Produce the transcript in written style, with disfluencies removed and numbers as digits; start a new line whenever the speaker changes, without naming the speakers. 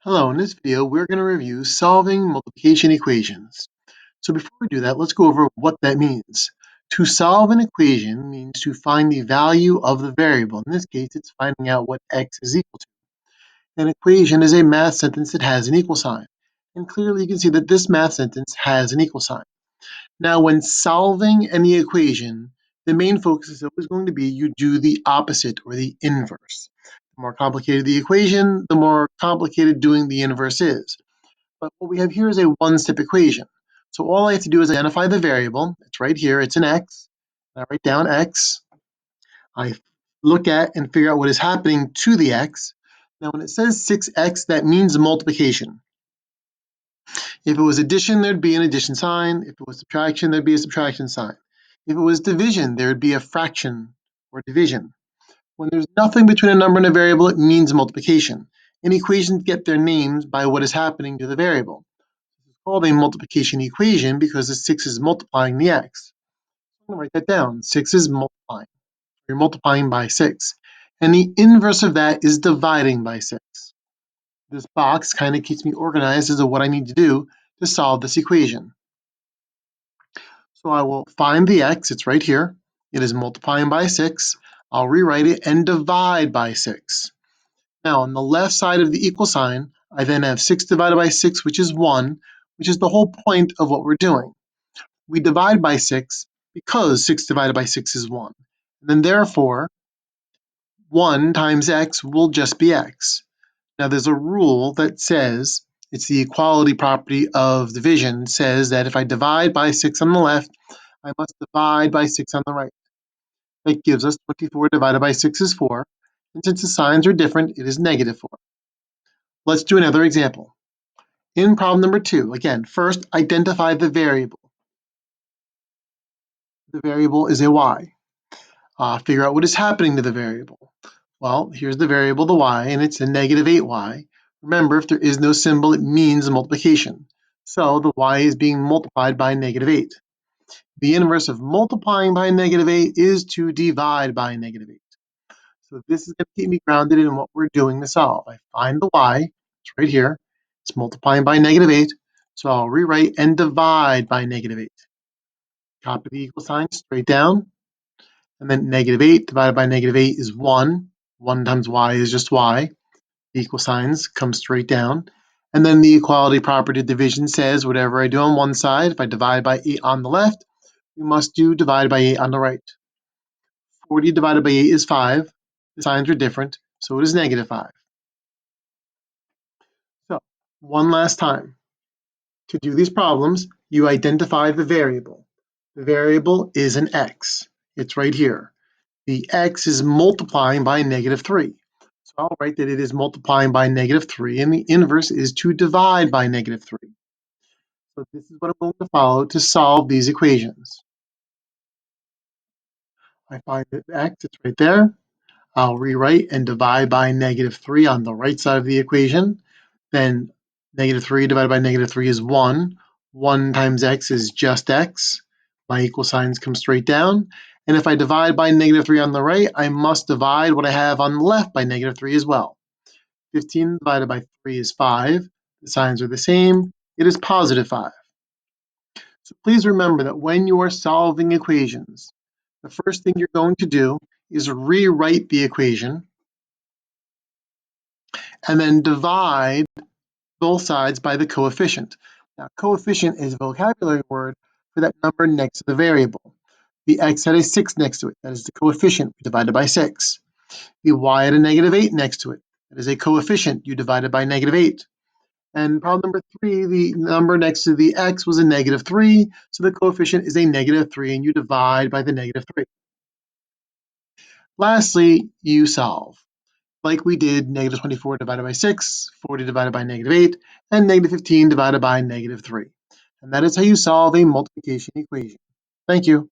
Hello, in this video, we're going to review solving multiplication equations. So before we do that, let's go over what that means. To solve an equation means to find the value of the variable. In this case, it's finding out what x is equal to. An equation is a math sentence that has an equal sign. And clearly you can see that this math sentence has an equal sign. Now, when solving any equation, the main focus is always going to be you do the opposite or the inverse. The more complicated the equation, the more complicated doing the inverse is. But what we have here is a one-step equation. So all I have to do is identify the variable. It's right here. It's an x. I write down x. I look at and figure out what is happening to the x. Now, when it says 6x, that means multiplication. If it was addition, there'd be an addition sign. If it was subtraction, there'd be a subtraction sign. If it was division, there would be a fraction or division. When there's nothing between a number and a variable, it means multiplication. And equations get their names by what is happening to the variable. It's called a multiplication equation because the 6 is multiplying the x. I'm going to write that down. 6 is multiplying. You're multiplying by 6. And the inverse of that is dividing by 6. This box kind of keeps me organized as to what I need to do to solve this equation. So I will find the x. It's right here. It is multiplying by 6. I'll rewrite it and divide by 6. Now, on the left side of the equal sign, I then have 6 divided by 6, which is 1, which is the whole point of what we're doing. We divide by 6 because 6 divided by 6 is 1. And then therefore, 1 times x will just be x. Now, there's a rule that says, it's the equality property of division, says that if I divide by 6 on the left, I must divide by 6 on the right. That gives us 24 divided by 6 is 4. And since the signs are different, it is negative 4. Let's do another example. In problem number 2, again, first identify the variable. The variable is a y. Figure out what is happening to the variable. Well, here's the variable, the y, and it's a negative 8y. Remember, if there is no symbol, it means multiplication. So the y is being multiplied by negative 8. The inverse of multiplying by negative 8 is to divide by negative 8. So this is going to keep me grounded in what we're doing to solve. I find the y, it's right here. It's multiplying by negative 8. So I'll rewrite and divide by negative 8. Copy the equal sign straight down. And then negative 8 divided by negative 8 is 1. 1 times y is just y. The equal signs come straight down. And then the equality property of division says whatever I do on one side, if I divide by 8 on the left, we must do divide by 8 on the right. 40 divided by 8 is 5. The signs are different, so it is negative 5. So, one last time. To do these problems, you identify the variable. The variable is an x. It's right here. The x is multiplying by negative 3. So I'll write that it is multiplying by negative 3, and the inverse is to divide by negative 3. So this is what I'm going to follow to solve these equations. I find that x, it's right there. I'll rewrite and divide by negative 3 on the right side of the equation. Then negative 3 divided by negative 3 is 1. 1 times x is just x. My equal signs come straight down. And if I divide by negative 3 on the right, I must divide what I have on the left by negative 3 as well. 15 divided by 3 is 5. The signs are the same. It is positive 5. So please remember that when you are solving equations, the first thing you're going to do is rewrite the equation and then divide both sides by the coefficient. Now, coefficient is a vocabulary word for that number next to the variable. The x had a 6 next to it. That is the coefficient. We divided by 6. The y had a negative 8 next to it. That is a coefficient. You divided by negative 8. And problem number 3, the number next to the x was a negative 3. So the coefficient is a negative 3, and you divide by the negative 3. Lastly, you solve. Like we did negative 24 divided by 6, 40 divided by negative 8, and negative 15 divided by negative 3. And that is how you solve a multiplication equation. Thank you.